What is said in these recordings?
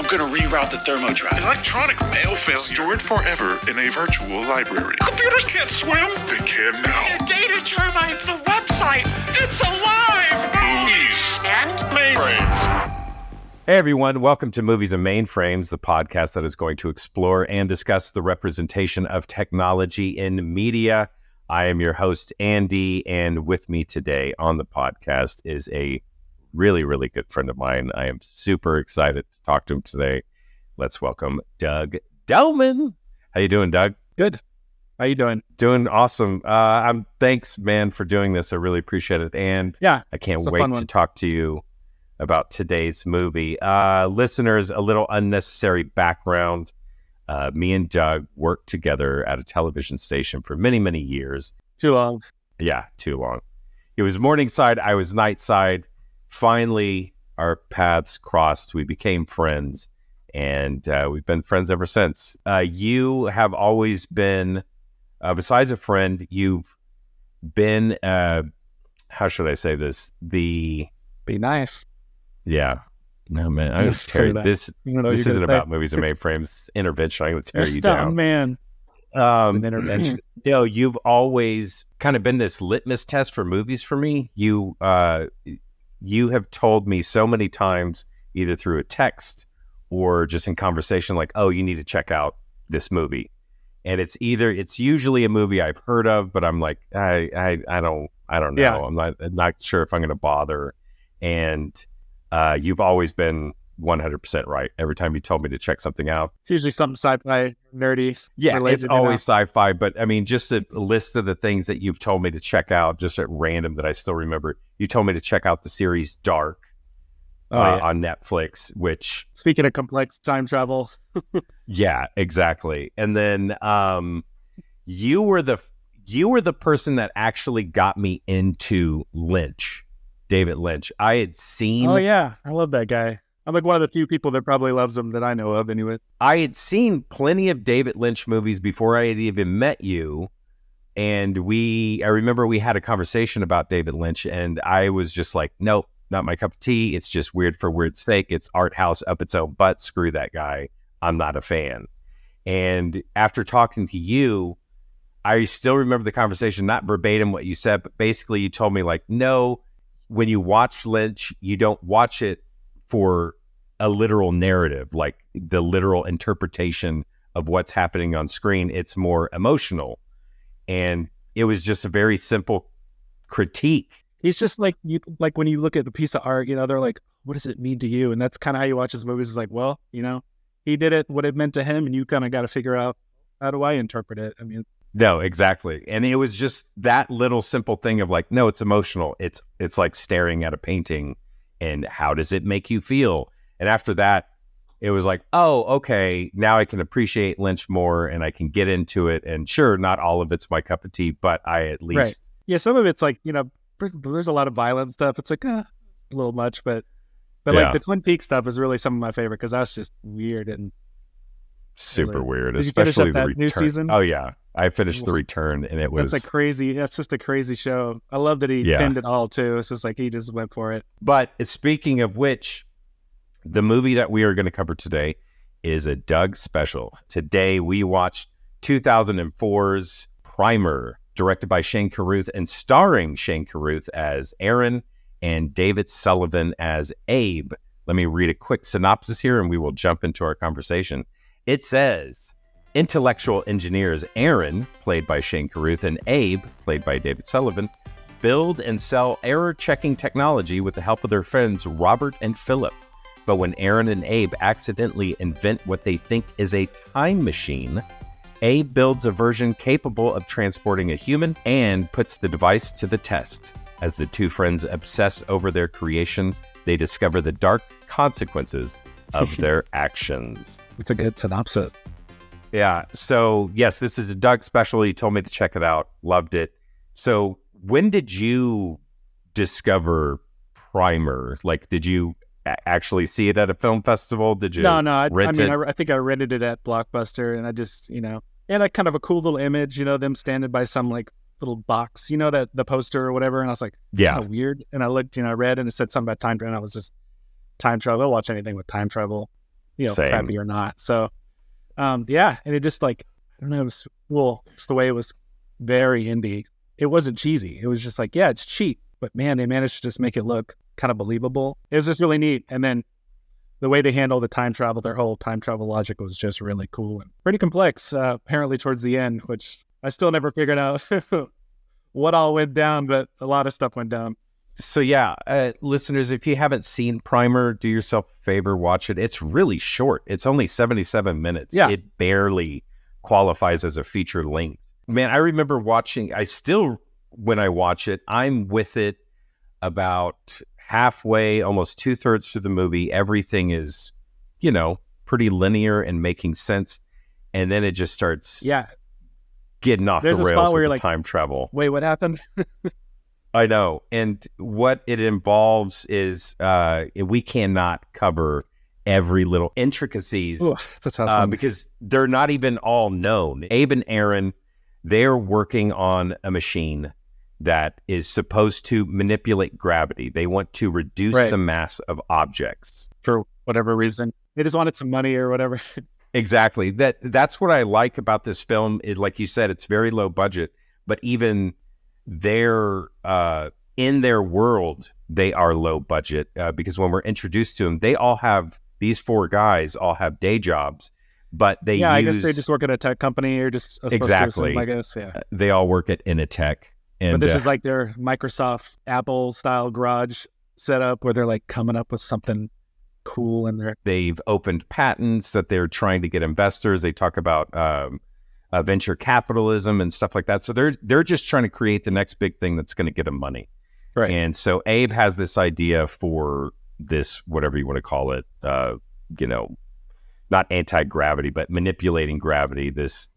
I'm gonna reroute the thermo drive. Electronic mail failure. Stored forever in a virtual library. Computers can't swim. They can now. The data turbines, the website, it's alive. Movies And mainframes. Hey everyone, welcome to Movies and Mainframes, the podcast that is going to explore and discuss the representation of technology in media. I am your host, Andy, and with me today on the podcast is a really, really good friend of mine. I am super excited to talk to him today. Let's welcome Doug Delman. How you doing, Doug? Good. How you doing? Doing awesome. Thanks, man, for doing this. I really appreciate it. And yeah, I can't wait to talk to you about today's movie. Listeners, a little unnecessary background. Me and Doug worked together at a television station for many, many years. Too long. Yeah, too long. It was Morningside, I was Nightside. Finally, our paths crossed. We became friends, and we've been friends ever since. You have always been, besides a friend, you've been, how should I say this? Be nice. Yeah. No, man, I'm going to tear this. This isn't about movies and mainframes. Intervention. I'm going to tear you down. Man. An intervention. You've always kind of been this litmus test for movies for me. You have told me so many times, either through a text or just in conversation, like, oh, you need to check out this movie. And it's usually a movie I've heard of, but I'm like, I don't know. Yeah. I'm not sure if I'm going to bother. And you've always been 100% right every time you told me to check something out. It's usually something sci-fi, nerdy. Yeah, it's always sci-fi. But I mean, just a list of the things that you've told me to check out, just at random that I still remember. You told me to check out the series Dark on Netflix, which... Speaking of complex time travel. Yeah, exactly. And then you were the person that actually got me into Lynch. David Lynch. I had seen... Oh, yeah. I love that guy. I'm like one of the few people that probably loves him that I know of anyway. I had seen plenty of David Lynch movies before I had even met you. And I remember we had a conversation about David Lynch, and I was just like, nope, not my cup of tea. It's just weird for weird's sake. It's art house up its own butt. Screw that guy. I'm not a fan. And after talking to you, I still remember the conversation, not verbatim what you said, but basically you told me like, no, when you watch Lynch, you don't watch it for a literal narrative, like the literal interpretation of what's happening on screen. It's more emotional. And it was just a very simple critique. He's just like, when you look at a piece of art, they're like, what does it mean to you? And that's kind of how you watch his movies. It's like, well, he did it, what it meant to him, and you kind of got to figure out, how do I interpret it? I mean, no, exactly. And it was just that little simple thing of like, no, it's emotional. It's like staring at a painting, and how does it make you feel? And after that, it was like, oh, okay, now I can appreciate Lynch more and I can get into it. And sure, not all of it's my cup of tea, but I at least... Right. Yeah, some of it's like, there's a lot of violent stuff. It's like, a little much, but like the Twin Peaks stuff is really some of my favorite because that's just weird and... Super weird, Did especially you finish up the that new return. season? Oh yeah, I finished The Return, and it was that's just a crazy show. I love that he pinned it all too. It's just like he just went for it. But speaking of which, the movie that we are going to cover today is a Doug special. Today we watched 2004's Primer, directed by Shane Carruth and starring Shane Carruth as Aaron and David Sullivan as Abe. Let me read a quick synopsis here, and we will jump into our conversation. It says, intellectual engineers Aaron, played by Shane Carruth, and Abe, played by David Sullivan, build and sell error-checking technology with the help of their friends Robert and Philip. But when Aaron and Abe accidentally invent what they think is a time machine, Abe builds a version capable of transporting a human and puts the device to the test. As the two friends obsess over their creation, they discover the dark consequences of their actions. It's a good synopsis. Yeah. So, yes, this is a Doug special. He told me to check it out. Loved it. So, when did you discover Primer? Like, did you actually see it at a film festival? Did you No, rent it? I think I rented it at Blockbuster, and I just, and a kind of a cool little image, them standing by some like little box, that the poster or whatever. And I was like, yeah, kind of weird. And I looked, I read, and it said something about time travel. And I was just time travel. I'll watch anything with time travel. Same. crappy or not. So, yeah, and it just like, I don't know, it was cool. Just the way it was very indie. It wasn't cheesy. It was just like, yeah, it's cheap, but man, they managed to just make it look kind of believable. It was just really neat. And then the way they handle the time travel, their whole time travel logic was just really cool and pretty complex, apparently towards the end, which I still never figured out what all went down, but a lot of stuff went down. So yeah, listeners, if you haven't seen Primer, do yourself a favor, watch it. It's really short. It's only 77 minutes. Yeah. It barely qualifies as a feature length. Man, I remember watching, when I watch it, I'm with it about halfway, almost 2/3 through the movie. Everything is, pretty linear and making sense. And then it just starts getting off There's the a spot rails where with you're the like, time travel. Wait, what happened? I know. And what it involves is we cannot cover every little intricacies Ooh, that's a tough one. because they're not even all known. Abe and Aaron, they're working on a machine that is supposed to manipulate gravity. They want to reduce the mass of objects. For whatever reason. They just wanted some money or whatever. Exactly. That's what I like about this film is, like you said, it's very low budget, but even in their world, they are low budget because when we're introduced to them, these four guys all have day jobs, but I guess they just work at a tech company or just exactly. I guess, yeah. They all work at Initech. And, but this is like their Microsoft, Apple style garage setup where they're like coming up with something cool and they've opened patents that they're trying to get investors. They talk about venture capitalism and stuff like that. So they're just trying to create the next big thing that's going to get them money. Right. And so Abe has this idea for this, whatever you want to call it, not anti-gravity, but manipulating gravity. This,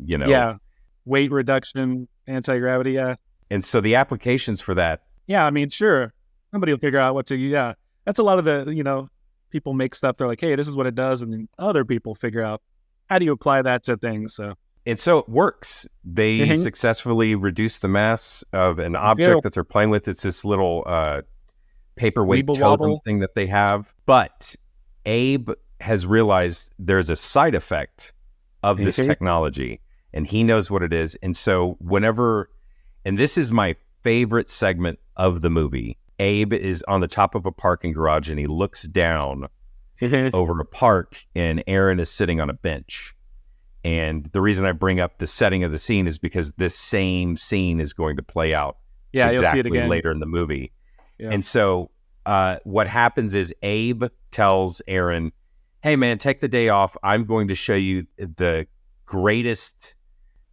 weight reduction, anti-gravity. Yeah. And so the applications for that. Yeah. I mean, sure. Somebody will figure out what to, that's a lot of the, people make stuff. They're like, hey, this is what it does. And then other people figure out how do you apply that to things. So. And so it works. They successfully reduce the mass of an object that they're playing with. It's this little paperweight totem thing that they have. But Abe has realized there's a side effect of this technology, and he knows what it is. And so and this is my favorite segment of the movie, Abe is on the top of a parking garage, and he looks down over a park, and Aaron is sitting on a bench. And the reason I bring up the setting of the scene is because this same scene is going to play out you'll see it again later in the movie. Yeah. And so what happens is Abe tells Aaron, hey, man, take the day off. I'm going to show you the greatest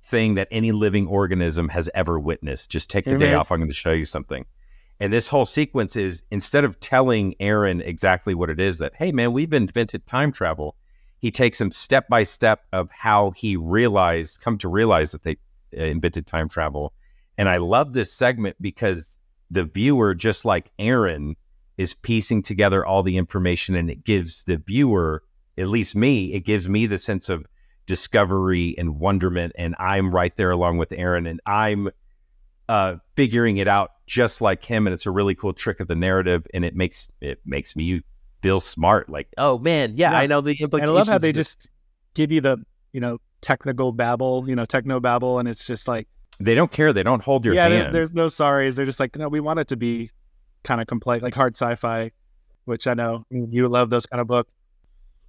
thing that any living organism has ever witnessed. Just take the day off. I'm going to show you something. And this whole sequence is, instead of telling Aaron exactly what it is that, hey, man, we've invented time travel, he takes him step by step of how he come to realize that they invented time travel. And I love this segment because the viewer, just like Aaron, is piecing together all the information, and it gives the viewer, at least me, it gives me the sense of discovery and wonderment. And I'm right there along with Aaron, and I'm figuring it out just like him. And it's a really cool trick of the narrative, and it makes me feel smart. Like, oh man, I know the implications. And I love how they just give you the, technical babble, techno babble, and it's just like they don't care. They don't hold your hand. There's no sorries. They're just like, no, we want it to be kind of complete, like hard sci-fi, which I know you love those kind of books.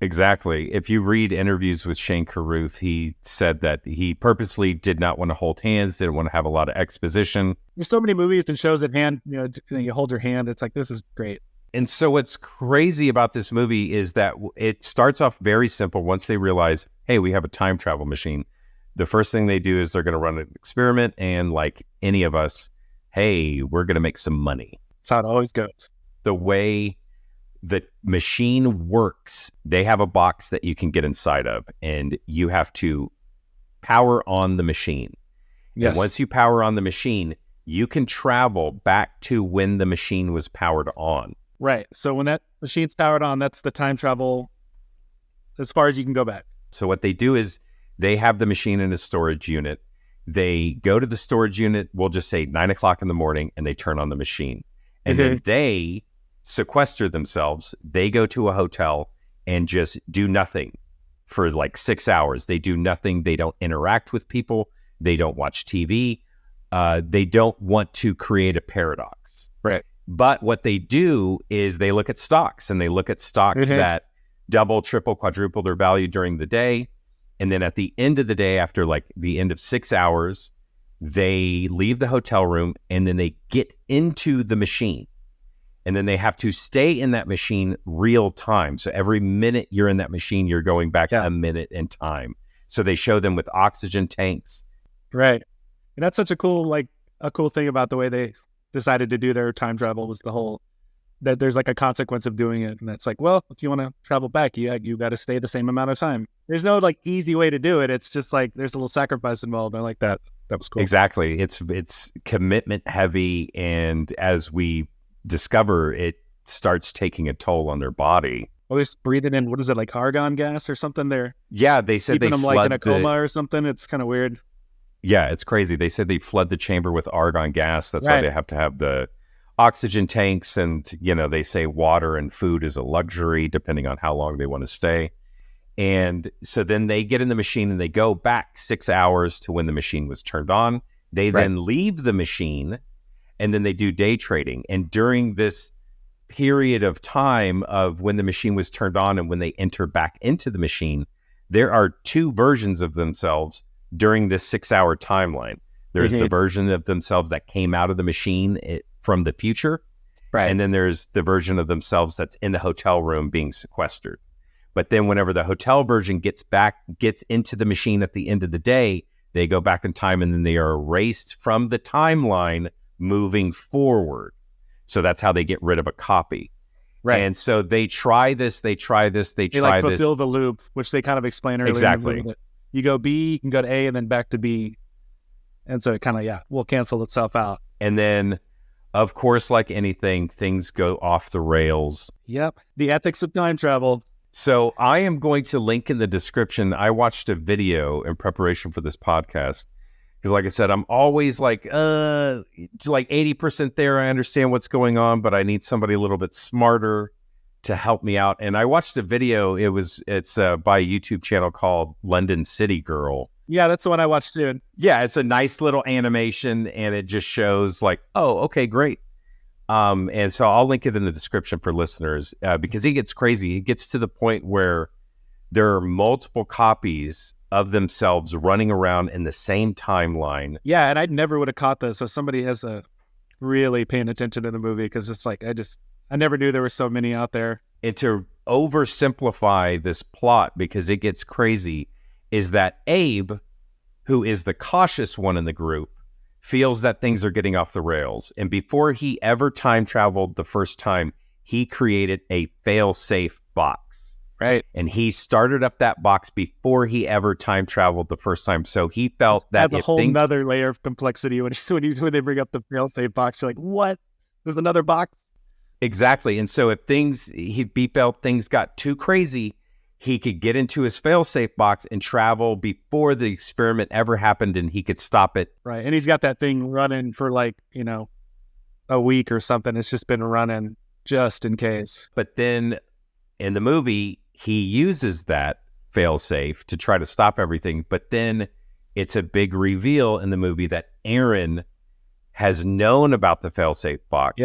Exactly. If you read interviews with Shane Carruth, he said that he purposely did not want to hold hands, didn't want to have a lot of exposition. There's so many movies and shows at hand, you hold your hand. It's like, this is great. And so what's crazy about this movie is that it starts off very simple. Once they realize, hey, we have a time travel machine, the first thing they do is they're going to run an experiment. And like any of us, hey, we're going to make some money. That's how it always goes. The way the machine works, they have a box that you can get inside of, and you have to power on the machine. Yes. And once you power on the machine, you can travel back to when the machine was powered on. Right. So when that machine's powered on, that's the time travel as far as you can go back. So what they do is they have the machine in a storage unit. They go to the storage unit, we'll just say 9:00 in the morning, and they turn on the machine. And then they sequester themselves. They go to a hotel and just do nothing for like 6 hours. They do nothing. They don't interact with people. They don't watch TV. They don't want to create a paradox. Right. But what they do is they look at stocks, and they look at stocks that double, triple, quadruple their value during the day. And then at the end of the day, after like the end of 6 hours, they leave the hotel room and then they get into the machine. And then they have to stay in that machine real time. So every minute you're in that machine, you're going back a minute in time. So they show them with oxygen tanks. Right. And that's such a cool thing about the way they decided to do their time travel was the whole that there's like a consequence of doing it. And that's like, well, if you want to travel back, you got to stay the same amount of time. There's no like easy way to do it. It's just like there's a little sacrifice involved. I like that. That was cool. Exactly. It's commitment heavy. And as we discover, it starts taking a toll on their body. Well, they're breathing in, what is it, like argon gas or something there? Yeah, they said keeping they them like in a coma or something. It's kind of weird. Yeah, it's crazy. They said they flood the chamber with argon gas. That's why they have to have the oxygen tanks. And, they say water and food is a luxury depending on how long they want to stay. And so then they get in the machine and they go back 6 hours to when the machine was turned on. They then leave the machine and then they do day trading. And during this period of time of when the machine was turned on and when they enter back into the machine, there are two versions of themselves during this 6 hour timeline. There's the version of themselves that came out of the machine from the future. Right. And then there's the version of themselves that's in the hotel room being sequestered. But then whenever the hotel version gets into the machine at the end of the day, they go back in time and then they are erased from the timeline moving forward. So that's how they get rid of a copy. Right. And so they try this. They fulfill the loop, which they kind of explain earlier. Exactly. In the movie. You go B, you can go to A and then back to B. And so it kind of, will cancel itself out. And then, of course, like anything, things go off the rails. Yep. The ethics of time travel. So I am going to link in the description. I watched a video in preparation for this podcast. Because like I said, I'm always like 80% there. I understand what's going on, but I need somebody a little bit smarter to help me out. And I watched a video. It's by a YouTube channel called London City Girl. Yeah, that's the one I watched too. Yeah, it's a nice little animation, and it just shows like, oh, okay, great. And so I'll link it in the description for listeners because he gets crazy. He gets to the point where there are multiple copies of themselves running around in the same timeline. Yeah, and I never would have caught this. So somebody has really paying attention to the movie because it's like I never knew there were so many out there. And to oversimplify this plot, because it gets crazy, is that Abe, who is the cautious one in the group, feels that things are getting off the rails. And before he ever time traveled the first time, he created a fail-safe box. Right. And he started up that box before he ever time traveled the first time. So he felt that adds a whole nother layer of complexity when they bring up the fail-safe box. You're like, what? There's another box? Exactly. And so if he felt things got too crazy, he could get into his fail-safe box and travel before the experiment ever happened, and he could stop it. Right. And he's got that thing running for a week or something. It's just been running just in case. But then in the movie, he uses that fail-safe to try to stop everything. But then it's a big reveal in the movie that Aaron has known about the fail-safe box,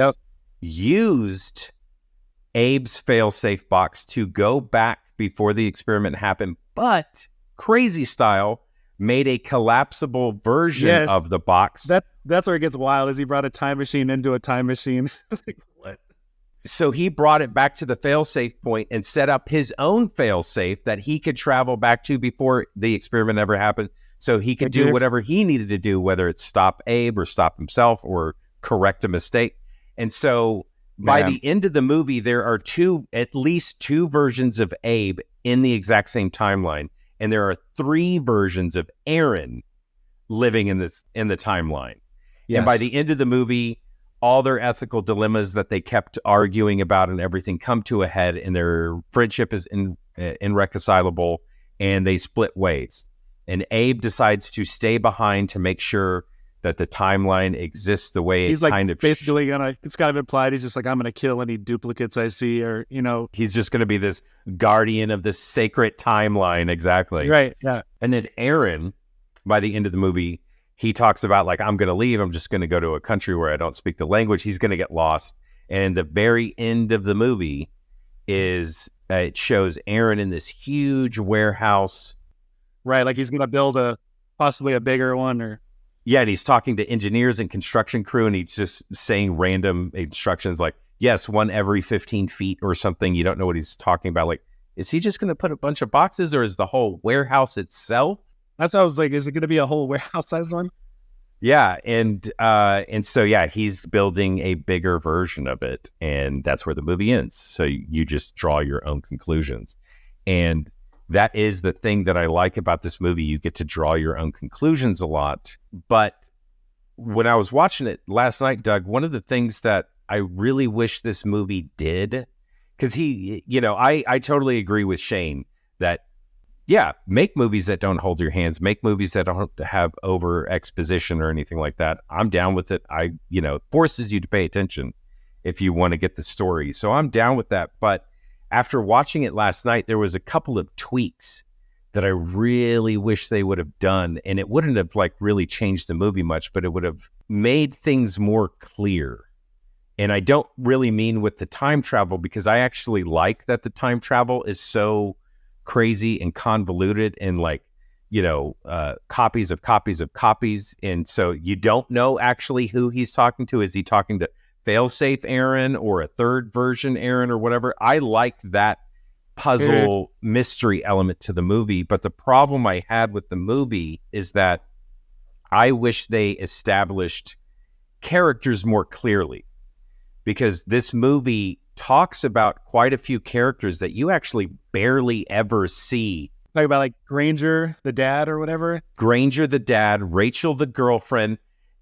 used Abe's fail-safe box to go back before the experiment happened, but crazy style made a collapsible version of the box. That's where it gets wild, is he brought a time machine into a time machine. Like, what? So he brought it back to the fail-safe point and set up his own fail-safe that he could travel back to before the experiment ever happened. So he could do whatever he needed to do, whether it's stop Abe or stop himself or correct a mistake. And so by the end of the movie, there are at least two versions of Abe in the exact same timeline. And there are three versions of Aaron living in the timeline. Yes. And by the end of the movie, all their ethical dilemmas that they kept arguing about and everything come to a head, and their friendship is irreconcilable, and they split ways. And Abe decides to stay behind to make sure that the timeline exists the way He's it like kind of basically gonna. It's kind of implied he's just like, I'm gonna kill any duplicates I see, or he's just going to be this guardian of this sacred timeline. Exactly. right? Yeah, And then Aaron, by the end of the movie, he talks about like, I'm going to leave. I'm just going to go to a country where I don't speak the language. He's going to get lost. And the very end of the movie is it shows Aaron in this huge warehouse. right. Like he's gonna build possibly a bigger one, or Yeah, and he's talking to engineers and construction crew, and he's just saying random instructions like, yes, one every 15 feet or something. You don't know what he's talking about. Like, is he just going to put a bunch of boxes, or is the whole warehouse itself? that's how I was like, is it gonna be a whole warehouse sized one? Yeah, and so yeah, he's building a bigger version of it, and that's where the movie ends. So you just draw your own conclusions, and that is the thing that I like about this movie. You get to draw your own conclusions a lot. But when I was watching it last night, Doug, one of the things that I really wish this movie did, because I totally agree with Shane that, yeah, make movies that don't hold your hands, make movies that don't have over exposition or anything like that. I'm down with it. It forces you to pay attention if you want to get the story. So I'm down with that. But after watching it last night, there was a couple of tweaks that I really wish they would have done. And it wouldn't have like really changed the movie much, but it would have made things more clear. And I don't really mean with the time travel, because I actually like that the time travel is so crazy and convoluted and like, copies of copies of copies. And so you don't know actually who he's talking to. Is he talking to failsafe Aaron or a third version Aaron or whatever? I liked that puzzle mystery element to the movie. But the problem I had with the movie is that I wish they established characters more clearly, because this movie talks about quite a few characters that you actually barely ever see. Talk about like Granger, the dad, or whatever. Granger, the dad, Rachel, the girlfriend,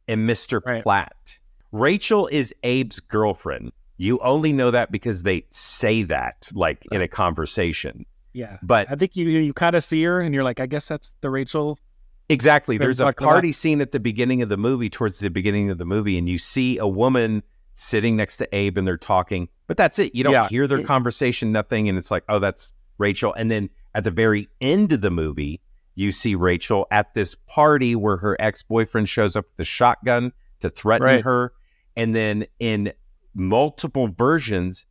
and Mr. Right. Platt. Rachel is Abe's girlfriend. You only know that because they say that, like in a conversation. Yeah, But I think you kind of see her, and you're like, I guess that's the Rachel. exactly, They're there's a talking party scene at the beginning of the movie, towards the beginning of the movie, and you see a woman sitting next to Abe, and they're talking. But that's it. You don't hear their conversation, nothing, and it's like, oh, that's Rachel. And then at the very end of the movie, you see Rachel at this party where her ex-boyfriend shows up with a shotgun to threaten her. And then in multiple versions,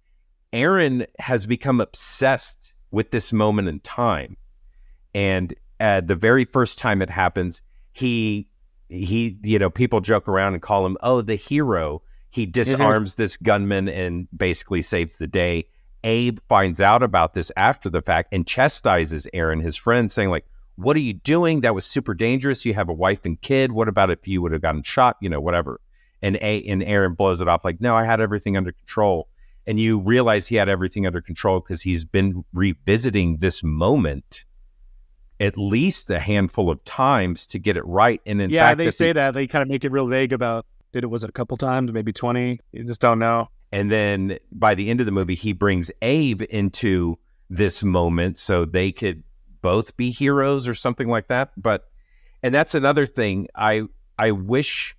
Aaron has become obsessed with this moment in time. And the very first time it happens, he people joke around and call him, oh, the hero. He disarms this gunman and basically saves the day. Abe finds out about this after the fact and chastises Aaron, his friend, saying like, what are you doing? That was super dangerous. You have a wife and kid. What about if you would have gotten shot? Whatever. And Aaron blows it off like, no, I had everything under control. And you realize he had everything under control because he's been revisiting this moment at least a handful of times to get it right. And in fact, they say that they kind of make it real vague about was it a couple times, maybe 20? You just don't know. And then by the end of the movie, he brings Abe into this moment so they could both be heroes or something like that. And that's another thing. I wish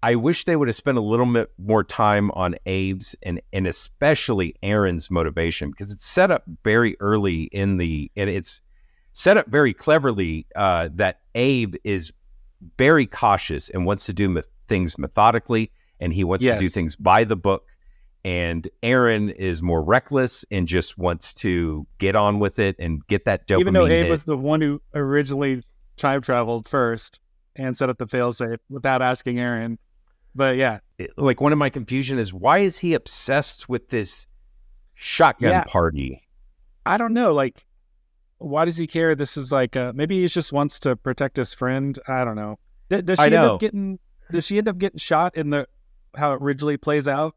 they would have spent a little bit more time on Abe's and especially Aaron's motivation, because it's set up very early and it's set up very cleverly that Abe is very cautious and wants to do things methodically, and he wants to do things by the book. And Aaron is more reckless and just wants to get on with it and get that dopamine Even though Abe hit. was the one who originally time traveled first and set up the failsafe without asking Aaron. But yeah. Like, one of my confusion is, why is he obsessed with this shotgun party? I don't know. Like, why does he care? This is like, maybe he just wants to protect his friend. I don't know. Does she end up getting shot in how it originally plays out?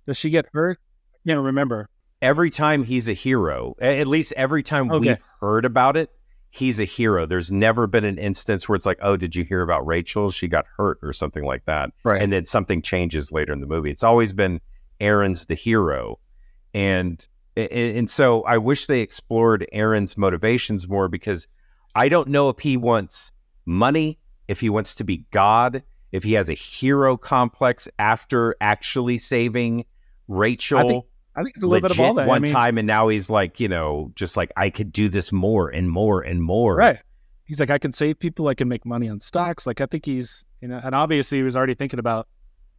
Does she get hurt? I can't remember. Every time he's a hero, at least every time we've heard about it, he's a hero. There's never been an instance where it's like, oh, did you hear about Rachel? She got hurt or something like that. Right. And then something changes later in the movie. It's always been Aaron's the hero. And so I wish they explored Aaron's motivations more, because I don't know if he wants money, if he wants to be God, if he has a hero complex after actually saving Rachel. I think it's a little bit of all that. One time, and now he's like, just like, I could do this more and more and more. Right. He's like, I can save people. I can make money on stocks. Like, I think he's, and obviously he was already thinking about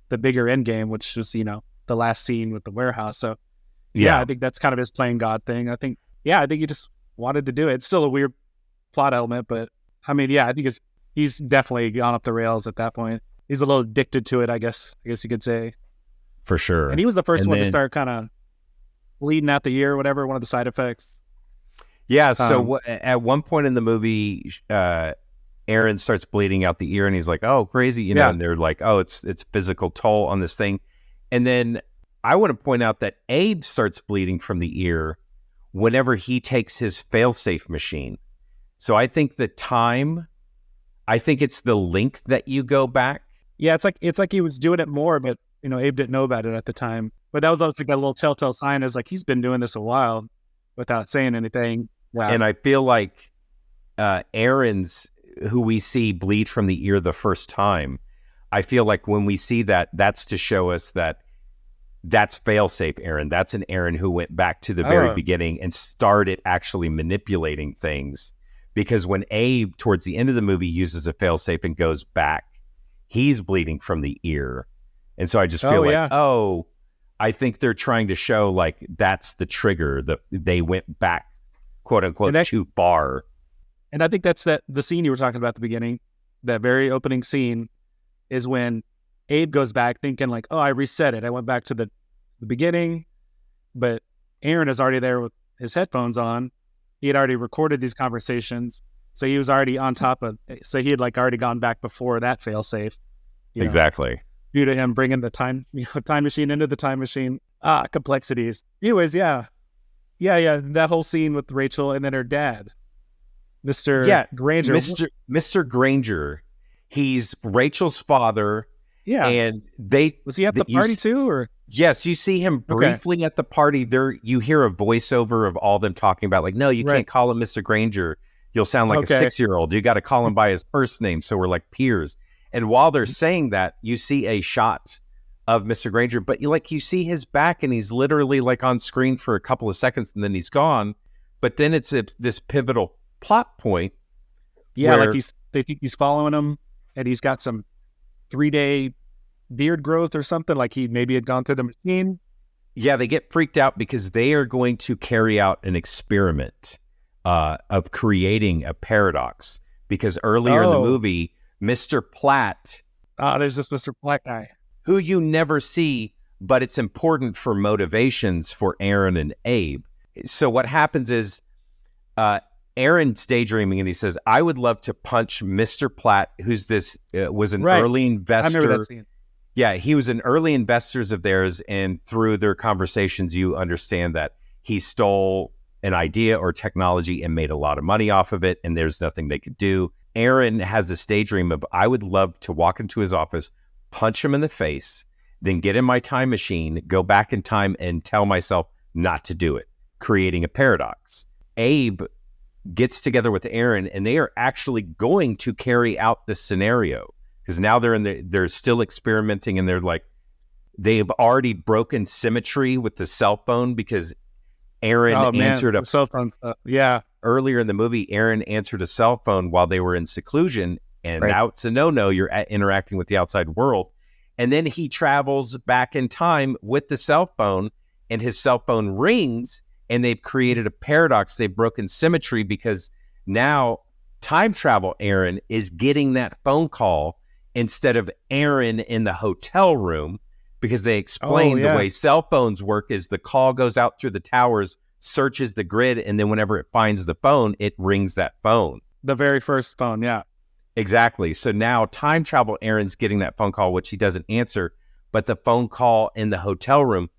the bigger end game, which was, the last scene with the warehouse. So yeah, I think that's kind of his playing God thing. I think he just wanted to do it. It's still a weird plot element, but I think he's definitely gone off the rails at that point. He's a little addicted to it, I guess you could say. For sure. And he was the first one to start kind of bleeding out the ear or whatever, one of the side effects. Yeah. So at one point in the movie, Aaron starts bleeding out the ear and he's like, oh, crazy. And they're like, oh, it's physical toll on this thing. And then I want to point out that Abe starts bleeding from the ear whenever he takes his failsafe machine. So I think it's the link that you go back. Yeah. It's like he was doing it more, but Abe didn't know about it at the time. But that was always like that little telltale sign is like, he's been doing this a while without saying anything. Wow. And I feel like Aaron's, who we see bleed from the ear the first time, I feel like when we see that, that's to show us that that's failsafe Aaron. That's an Aaron who went back to the very beginning and started actually manipulating things. Because when Abe, towards the end of the movie, uses a failsafe and goes back, he's bleeding from the ear. And so I just feel I think they're trying to show like that's the trigger, that they went back, quote unquote, too far. And I think that's the scene you were talking about at the beginning, that very opening scene, is when Abe goes back thinking like, oh, I reset it. I went back to the beginning, but Aaron is already there with his headphones on. He had already recorded these conversations. So he was already on top of, so he had like already gone back before that failsafe. Exactly. Due to him bringing the time machine into the time machine. Complexities. Anyways, yeah. That whole scene with Rachel and then her dad, Mr. Granger. Mr. Granger. He's Rachel's father. Yeah. And was he at the party too, or? Yes, you see him briefly at the party. There, you hear a voiceover of all them talking about like, no, you can't call him Mr. Granger. You'll sound like a 6-year-old. You got to call him by his first name. So we're like peers. And while they're saying that, you see a shot of Mr. Granger, but you see his back and he's literally like on screen for a couple of seconds and then he's gone. But then it's this pivotal plot point. Yeah, like they think he's following him and he's got some 3-day beard growth or something, like he maybe had gone through the machine. Yeah, they get freaked out because they are going to carry out an experiment of creating a paradox. Because earlier in the movie, Mr. Platt... there's this Mr. Platt guy. Who you never see, but it's important for motivations for Aaron and Abe. So what happens is Aaron's daydreaming and he says, I would love to punch Mr. Platt, who's was an early investor. I remember that scene. Yeah, he was an early investors of theirs, and through their conversations, you understand that he stole an idea or technology and made a lot of money off of it, and there's nothing they could do. Aaron has this daydream of, I would love to walk into his office, punch him in the face, then get in my time machine, go back in time and tell myself not to do it, creating a paradox. Abe gets together with Aaron, and they are actually going to carry out this scenario. Because now they're still experimenting, and they've already broken symmetry with the cell phone because Aaron answered a cell phone stuff. Yeah. Earlier in the movie, Aaron answered a cell phone while they were in seclusion, and now it's a no-no. You're interacting with the outside world. And then he travels back in time with the cell phone, and his cell phone rings, and they've created a paradox. They've broken symmetry because now time travel Aaron is getting that phone call instead of Aaron in the hotel room, because they explain the way cell phones work is the call goes out through the towers, searches the grid, and then whenever it finds the phone, it rings that phone. The very first phone, yeah. Exactly. So now time travel Aaron's getting that phone call, which he doesn't answer, but the phone call in the hotel room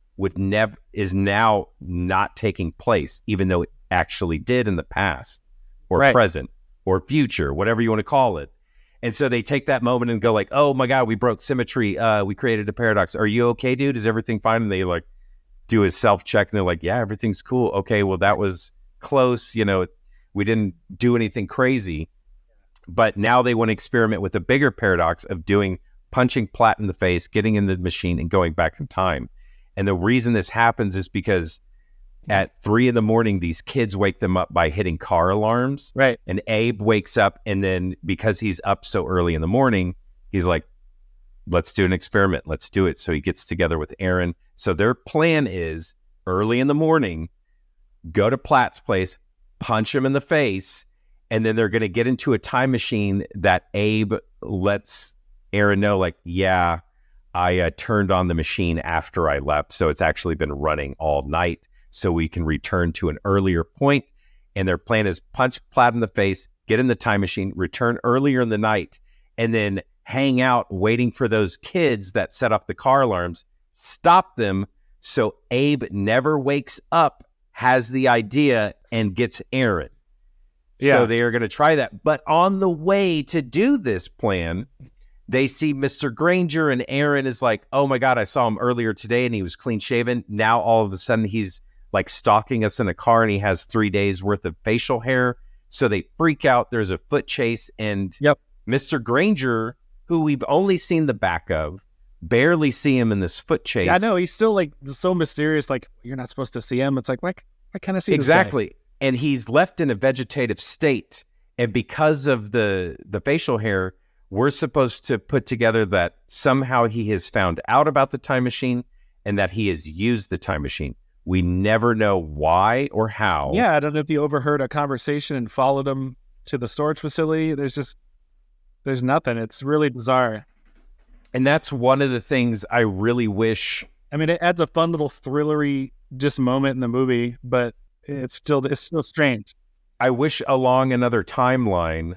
is now not taking place, even though it actually did in the past or present or future, whatever you want to call it. And so they take that moment and go like, oh my God, we broke symmetry. We created a paradox. Are you okay, dude? Is everything fine? And they like do a self-check and they're like, yeah, everything's cool. Okay, well, that was close. We didn't do anything crazy. But now they want to experiment with a bigger paradox of doing punching Platt in the face, getting in the machine, and going back in time. And the reason this happens is because at 3 a.m, these kids wake them up by hitting car alarms. Right. And Abe wakes up, and then because he's up so early in the morning, he's like, let's do an experiment. Let's do it. So he gets together with Aaron. So their plan is early in the morning, go to Platt's place, punch him in the face, and then they're going to get into a time machine that Abe lets Aaron know, like, yeah, I turned on the machine after I left. So it's actually been running all night so we can return to an earlier point. And their plan is punch Platt in the face, get in the time machine, return earlier in the night, and then hang out waiting for those kids that set up the car alarms, stop them so Abe never wakes up, has the idea, and gets Aaron. Yeah. So they are going to try that. But on the way to do this plan, they see Mr. Granger, and Aaron is like, oh my God, I saw him earlier today and he was clean shaven. Now all of a sudden he's like stalking us in a car and he has 3 days worth of facial hair. So they freak out. There's a foot chase, and Mr. Granger, who we've only seen the back of, barely see him in this foot chase. Yeah, I know. He's still like so mysterious. Like, you're not supposed to see him. It's like, why can't I see exactly. this guy? And he's left in a vegetative state. And because of the facial hair, we're supposed to put together that somehow he has found out about the time machine and that he has used the time machine. We never know why or how. Yeah, I don't know if he overheard a conversation and followed him to the storage facility. There's nothing. It's really bizarre. And that's one of the things I really wish. I mean, it adds a fun little thrillery just moment in the movie, but it's still strange. I wish along another timeline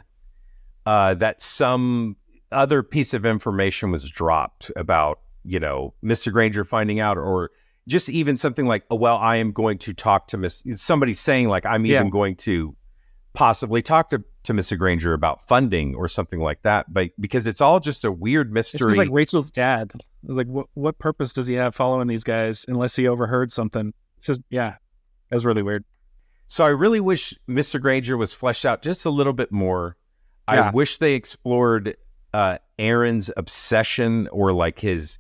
that some other piece of information was dropped about, Mr. Granger finding out, or just even something like, oh, well, I am going to talk to somebody saying like, I'm even going to possibly talk to Mr. Granger about funding or something like that. But because it's all just a weird mystery. It's like Rachel's dad. Like, what purpose does he have following these guys unless he overheard something? It's just, yeah, that was really weird. So I really wish Mr. Granger was fleshed out just a little bit more. Yeah. I wish they explored Aaron's obsession or like his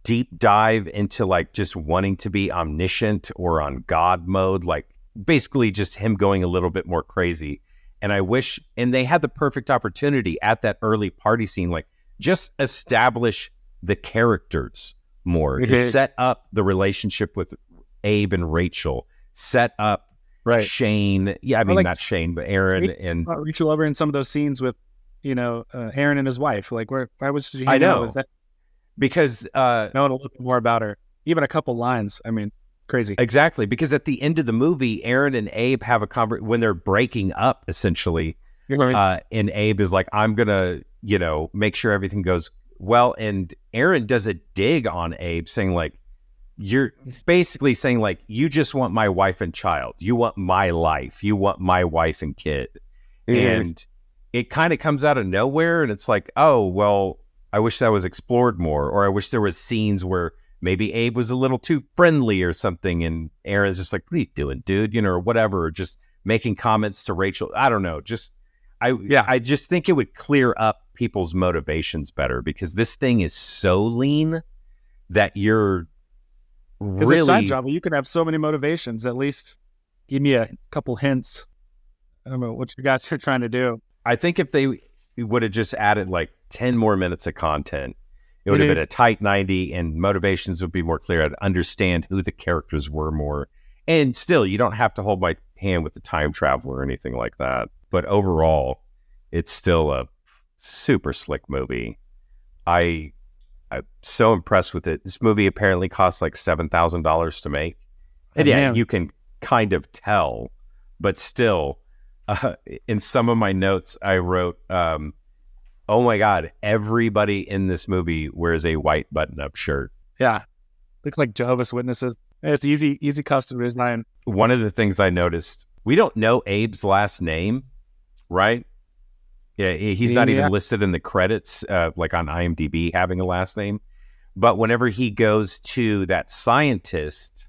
deep dive into like just wanting to be omniscient or on God mode, like basically just him going a little bit more crazy. And I wish, and they had the perfect opportunity at that early party scene, like just establish the characters more, to set up the relationship with Abe and Rachel, set up Shane. Yeah, I mean, like, not Shane, but Aaron and Rachel over in some of those scenes with, Aaron and his wife. Like, why was she? I know. Is that, because no one will look more about her. Even a couple lines. I mean, crazy. Exactly. Because at the end of the movie, Aaron and Abe have a conversation when they're breaking up, essentially. And Abe is like, I'm going to, make sure everything goes well. And Aaron does a dig on Abe saying like, you're basically saying like, you just want my wife and child. You want my life. You want my wife and kid. And it kind of comes out of nowhere. And it's like, oh, well, I wish that was explored more. Or I wish there was scenes where maybe Abe was a little too friendly or something. And Aaron's just like, what are you doing, dude? Or whatever, or just making comments to Rachel. I don't know. I just think it would clear up people's motivations better, because this thing is so lean that you're really... It's time travel. You can have so many motivations. At least give me a couple hints. I don't know what you guys are trying to do. I think if they would have just added like 10 more minutes of content, it would have been a tight 90 and motivations would be more clear. I'd understand who the characters were more. And still, you don't have to hold my hand with the time travel or anything like that. But overall, it's still a super slick movie. I'm so impressed with it. This movie apparently cost like $7,000 to make. And you can kind of tell, but still, in some of my notes, I wrote, oh my God, everybody in this movie wears a white button-up shirt. Yeah. Look like Jehovah's Witnesses. It's easy custom design. One of the things I noticed, we don't know Abe's last name, right? Yeah, he's not even listed in the credits, like on IMDb having a last name. But whenever he goes to that scientist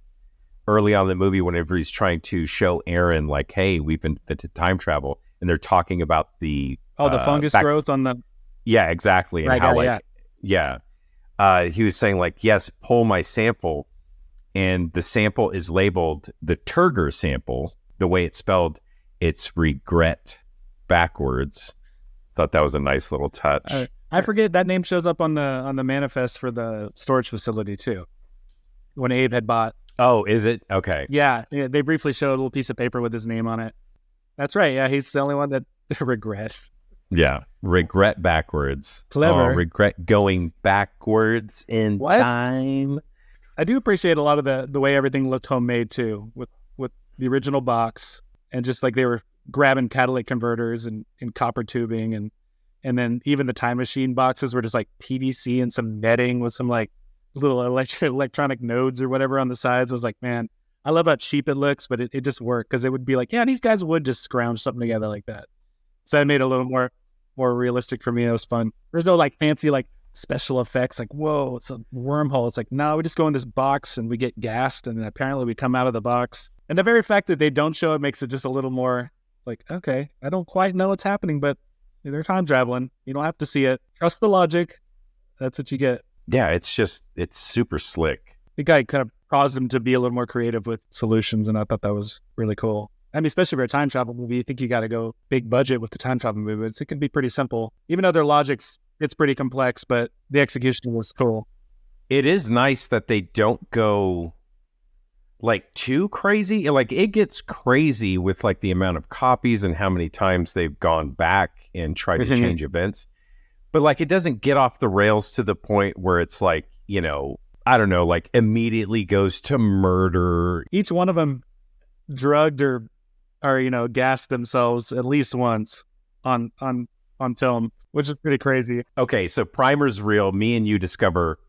early on in the movie, whenever he's trying to show Aaron, like, hey, we've invented time travel, and they're talking about the fungus growth on the... Yeah, exactly. And Right, how yeah. he was saying like, yes, pull my sample, and the sample is labeled the Turger sample, the way it's spelled, it's regret backwards. Thought that was a nice little touch. I forget that name shows up on the manifest for the storage facility too. When Abe had bought. Oh, is it? Okay. Yeah, they briefly showed a little piece of paper with his name on it. That's right. Yeah, he's the only one that regret. Yeah, regret backwards. Clever. Oh, regret going backwards in time. I do appreciate a lot of the way everything looked homemade too, with the original box, and just like they were grabbing catalytic converters and copper tubing, and then even the time machine boxes were just like PVC and some netting with some like little electronic nodes or whatever on the sides. I was like, man, I love how cheap it looks, but it just worked, because it would be like, yeah, these guys would just scrounge something together like that. So that made it a little more realistic for me. It was fun. There's no like fancy like special effects like, whoa, it's a wormhole. It's like, no, we just go in this box and we get gassed, and then apparently we come out of the box. And the very fact that they don't show it makes it just a little more like, okay, I don't quite know what's happening, but they're time traveling. You don't have to see it. Trust the logic. That's what you get. Yeah, it's super slick. The guy kind of caused him to be a little more creative with solutions, and I thought that was really cool. I mean, especially for a time travel movie, you think you got to go big budget with the time travel movies. It can be pretty simple. Even though their logic's, it's pretty complex, but the execution was cool. It is nice that they don't go like too crazy. Like it gets crazy with like the amount of copies and how many times they've gone back and tried to change events. But like it doesn't get off the rails to the point where it's like, you know, I don't know, like immediately goes to murder. Each one of them drugged or you know, gassed themselves at least once on film, which is pretty crazy. Okay, so Primer's real. Me and you discover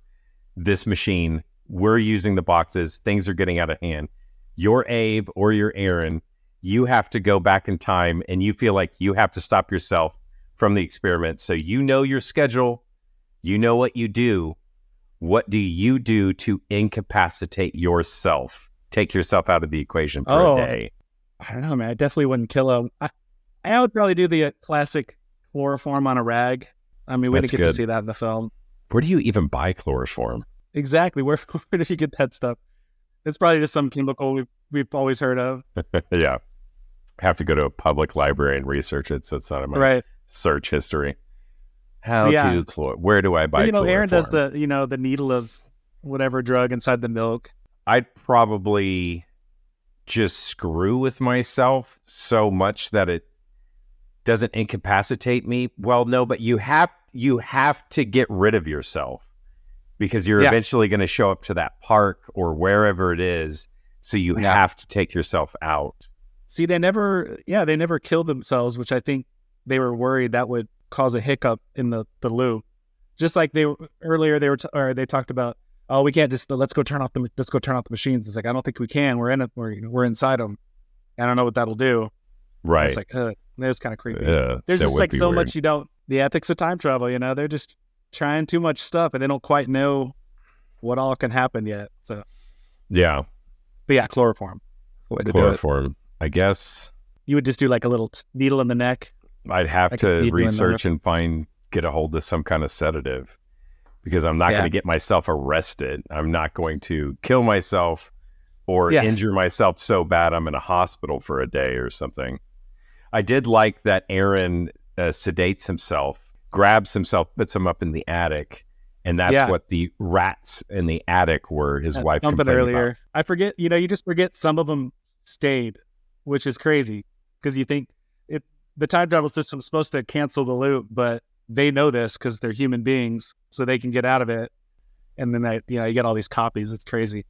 this machine. We're using the boxes. Things are getting out of hand. You're Abe or you're Aaron. You have to go back in time, and you feel like you have to stop yourself from the experiment. So you know your schedule. You know what you do. What do you do to incapacitate yourself? Take yourself out of the equation for a day. I don't know, man. I definitely wouldn't kill him. I would probably do the classic chloroform on a rag. I mean, we didn't get to see that in the film. Where do you even buy chloroform? Exactly. Where did you get that stuff? It's probably just some chemical we've always heard of. Yeah. Have to go to a public library and research it, so it's not in my search history. Where do I buy chloroform? Aaron does the needle of whatever drug inside the milk. I'd probably just screw with myself so much that it doesn't incapacitate me. Well, no, but you have to get rid of yourself, because you're eventually going to show up to that park or wherever it is. So you have to take yourself out. See, they never killed themselves, which I think they were worried that would cause a hiccup in the loop. Just like they talked about, oh, we can't just let's go turn off the machines. It's like, I don't think we can. We're inside them. I don't know what that'll do. Right. It's like, it's kind of creepy. There's just like so much the ethics of time travel, you know, they're just trying too much stuff and they don't quite know what all can happen yet. So, yeah. But yeah, chloroform. Chloroform. I guess you would just do like a little needle in the neck. I'd have to research and get a hold of some kind of sedative, because I'm not going to get myself arrested. I'm not going to kill myself or injure myself so bad I'm in a hospital for a day or something. I did like that Aaron sedates himself, grabs himself, puts him up in the attic, and that's what the rats in the attic were. His wife complained earlier about. I forget, you just forget some of them stayed, which is crazy, because you think the time travel system is supposed to cancel the loop, but they know this because they're human beings, so they can get out of it. And then you get all these copies. It's crazy.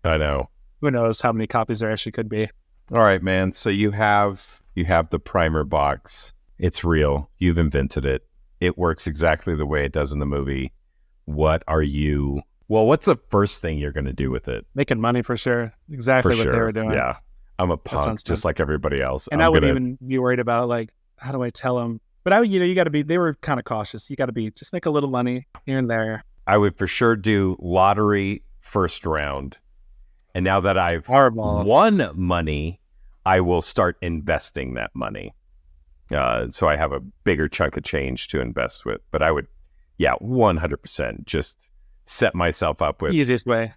I know. Who knows how many copies there actually could be. All right, man. So you have the primer box. It's real. You've invented it. It works exactly the way it does in the movie. What's the first thing you're going to do with it? Making money for sure. Exactly what they were doing. Yeah. I'm a punk just like everybody else. And I wouldn't even be worried about like, how do I tell them? But you got to be, they were kind of cautious. You got to just make a little money here and there. I would for sure do lottery first round. And now that I've won money, I will start investing that money. So I have a bigger chunk of change to invest with. But I would, 100% just set myself up with, Easiest way.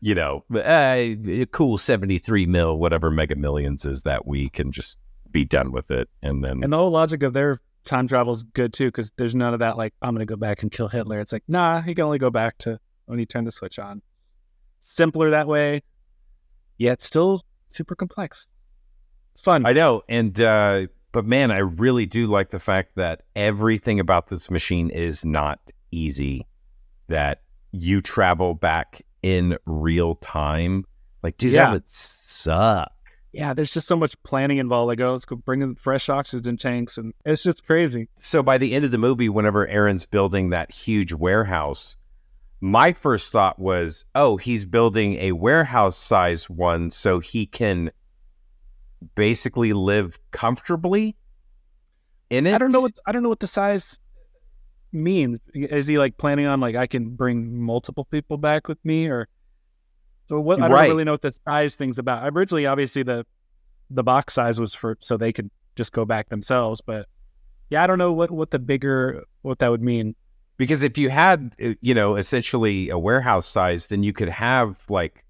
A cool 73 mil, whatever Mega Millions is that week, and just be done with it. And then, And the whole logic of their time travel is good too, because there's none of that like, I'm going to go back and kill Hitler. It's like, nah, you can only go back to when you turn the switch on. Simpler that way, yet still super complex. It's fun. I know. And, but man, I really do like the fact that everything about this machine is not easy, that you travel back in real time. Like, dude, that would suck. Yeah, there's just so much planning involved. Like, let's go bring in fresh oxygen tanks, and it's just crazy. So by the end of the movie, whenever Aaron's building that huge warehouse, my first thought was, oh, he's building a warehouse-sized one so he can basically live comfortably in it. I don't know what the size means. Is he like planning on like I can bring multiple people back with me, or what? I don't really know what the size thing's about. Originally, obviously the box size was for so they could just go back themselves, but I don't know what that would mean. Because if you had, essentially a warehouse size, then you could have like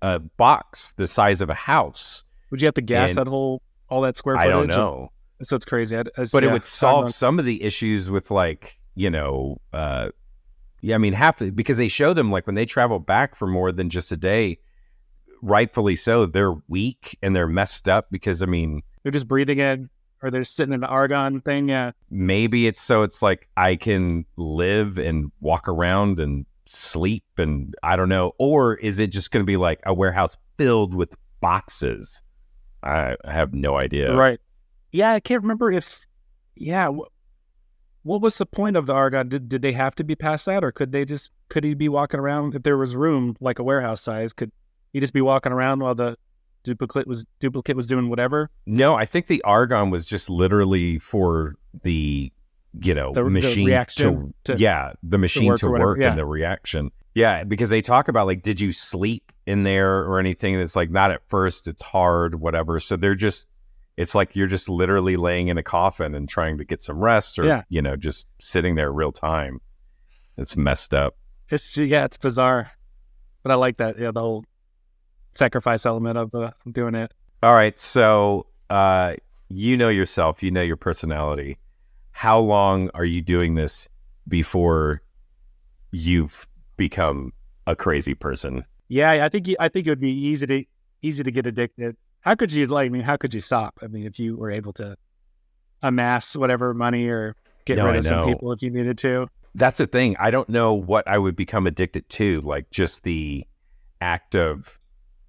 a box the size of a house. Would you have to gas all that square footage? I don't know. So it's crazy. But it would solve some of the issues with like, because they show them like when they travel back for more than just a day, rightfully so, they're weak and they're messed up because, they're just breathing in, or they're sitting in an argon thing. Yeah. Maybe it's like I can live and walk around and sleep and I don't know. Or is it just going to be like a warehouse filled with boxes? I have no idea. Right. Yeah, I can't remember what was the point of the argon? Did they have to be past that, or could he be walking around if there was room like a warehouse size? Could he just be walking around while the duplicate was doing whatever? No, I think the argon was just literally for the machine reaction the machine to work and the reaction. Yeah, because they talk about like, did you sleep in there or anything? And it's like, not at first, it's hard, whatever. So it's like you're just literally laying in a coffin and trying to get some rest, or just sitting there real time. It's messed up. It's bizarre, but I like that. Yeah, the whole sacrifice element of doing it. All right, so yourself, your personality. How long are you doing this before you've become a crazy person? Yeah, I think it would be easy to get addicted. How could you stop? If you were able to amass whatever money or get rid of some people if you needed to. That's the thing. I don't know what I would become addicted to, like just the act of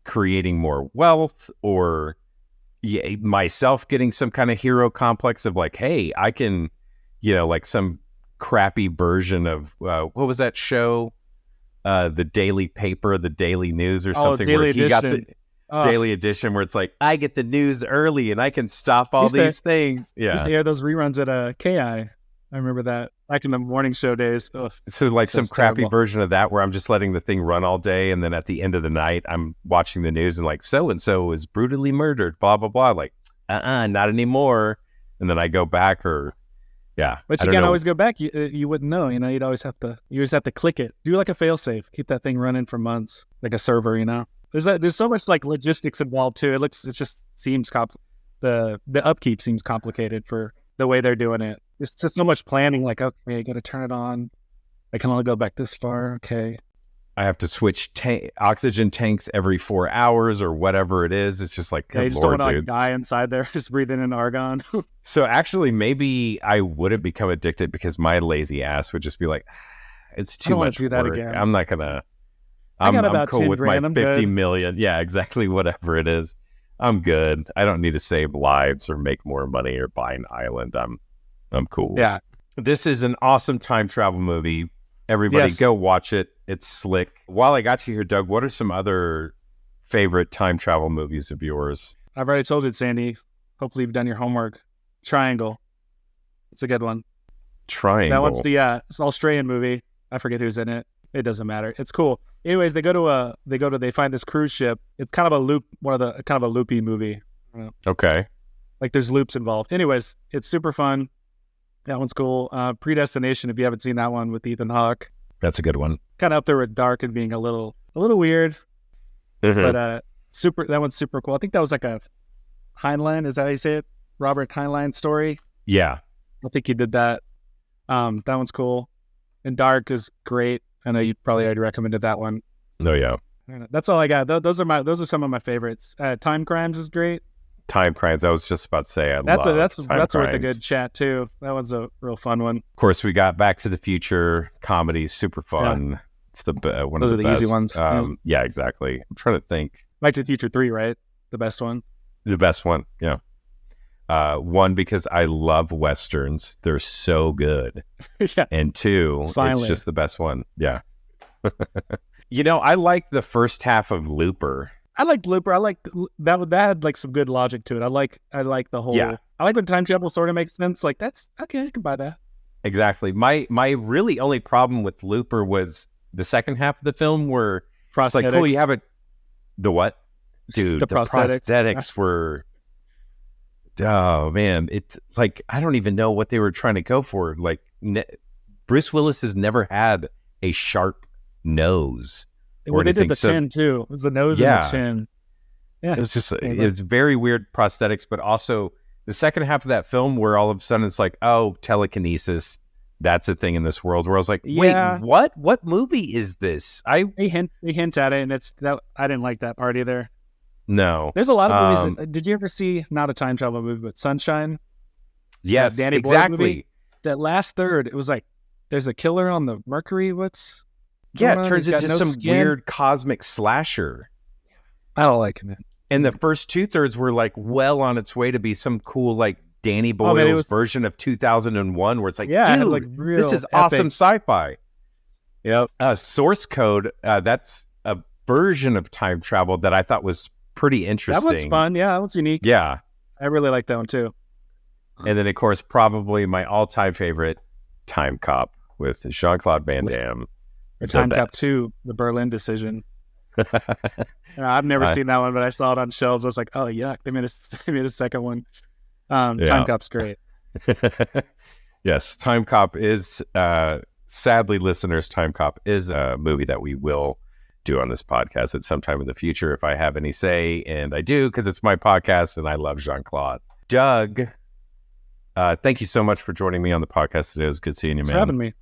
creating more wealth, or myself getting some kind of hero complex of like, hey, I can, like some crappy version of, what was that show? The Daily Paper, the Daily News or something, Daily where he Edition. got the Daily Edition, where it's like, I get the news early and I can stop all these things. Yeah. Used to air those reruns at KI. I remember that back in the morning show days. Ugh, so like some crappy terrible version of that, where I'm just letting the thing run all day, and then at the end of the night, I'm watching the news and like, so and so is brutally murdered, blah blah blah. Like, not anymore. And then I go back, or but you can't always go back. You wouldn't know. You'd always have to click it. Do like a failsafe. Keep that thing running for months, like a server. There's so much like logistics involved too. It just seems the upkeep seems complicated for the way they're doing it. It's just so much planning. Like, okay, I got to turn it on. I can only go back this far. Okay. I have to switch oxygen tanks every 4 hours or whatever it is. It's just like, you just don't want to like die inside there, just breathing in argon. So actually, maybe I wouldn't become addicted, because my lazy ass would just be like, it's too much do that work. again. I'm not gonna. I got I'm about cool 10 with grand. my I'm 50 good. million. Yeah, exactly. Whatever it is, I'm good. I don't need to save lives or make more money or buy an island. I'm cool. Yeah. This is an awesome time travel movie. Everybody go watch it. It's slick. While I got you here, Doug, what are some other favorite time travel movies of yours? I've already told it, Sandy. Hopefully you've done your homework. Triangle. It's a good one. Triangle. That one's it's an Australian movie. I forget who's in it. It doesn't matter. It's cool. Anyways, they find this cruise ship. It's kind of a loopy movie. Okay. Like there's loops involved. Anyways, it's super fun. That one's cool. Predestination, if you haven't seen that one with Ethan Hawke, That's a good one. kind of up there with Dark and being a little weird, Mhm. but super. That one's super cool. I think that was like a Heinlein. Is that how you say it? Robert Heinlein story. Yeah. I think he did that. That one's cool. And Dark is great. I know you probably already recommended that one. No, yeah. That's all I got. Those are some of my favorites. Time Crimes is great. Time Crimes. I was just about to say, That's love Time worth a Crimes. good chat too. That one's a real fun one. Of course, we got Back to the Future comedy, super fun. It's the one Those of are the the easy best. ones. Yeah, exactly. I'm trying to think. Back to the Future 3, right? The best one. The best one, yeah. One, because I love westerns; they're so good. Yeah. And two, Finally. it's just the best one. Yeah. I like the first half of Looper. I like Looper. I like that. That had like some good logic to it. I like the whole. Yeah. I like when time travel sort of makes sense. Like that's okay. I can buy that. Exactly. My really only problem with Looper was the second half of the film, where it's like, cool, you have it. The what, dude? The The prosthetics. prosthetics were. Oh man, it's like I don't even know what they were trying to go for. Like Bruce Willis has never had a sharp nose. Well, they did anything, the so- chin too. It was the nose Yeah. and the chin. Yeah. It was just it's very weird prosthetics, but also the second half of that film where all of a sudden it's like, oh, telekinesis, that's a thing in this world. Where I was like, wait, Yeah. what? What movie is this? They hint at it, and it's that I didn't like that part either. No. There's a lot of movies. Did you ever see not a time travel movie, but Sunshine? Yes, Danny Boyle exactly. movie? That last third, it was like there's a killer on the Mercury. What's Yeah, going it on? turns He's got into no some skin. weird cosmic slasher. I don't like him. And the first 2/3 were like well on its way to be some cool like Danny Oh, man, it Boyle's was- version of 2001, where it's like, Yeah, it had, dude, like, real this is epic- awesome sci-fi. Yep. Source Code, that's a version of time travel that I thought was pretty That interesting. one's fun. Yeah, that one's unique. Yeah. I really like that one too. And then, of course, probably my all-time favorite, Time Cop with Jean-Claude Van Damme. Or The Time Cop best. 2, the Berlin decision. I've never seen that one, but I saw it on shelves. I was like, oh, yuck. They made a second one. Time Cop's great. Yes, Time Cop is, sadly, listeners, Time Cop is a movie that we will do on this podcast at some time in the future if I have any say, and I do because it's my podcast and I love Jean-Claude. Doug, thank you so much for joining me on the podcast today. It was good seeing you, Thanks man. for having me.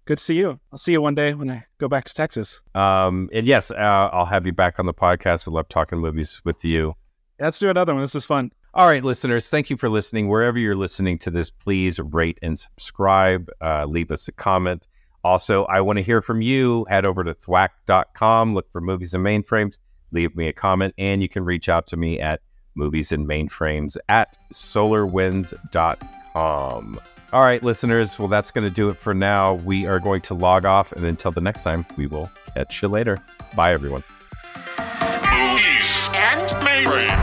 Good to see you. I'll see you one day when I go back to Texas. And yes, I'll have you back on the podcast. I love talking movies with you. Let's do another one. This is fun. All right, listeners, thank you for listening. Wherever you're listening to this, please rate and subscribe. Leave us a comment. Also, I want to hear from you. Head over to thwack.com, look for Movies and Mainframes, leave me a comment, and you can reach out to me at moviesandmainframes@solarwinds.com. All right, listeners, well, that's going to do it for now. We are going to log off, and until the next time, we will catch you later. Bye, everyone. Movies And Mainframes.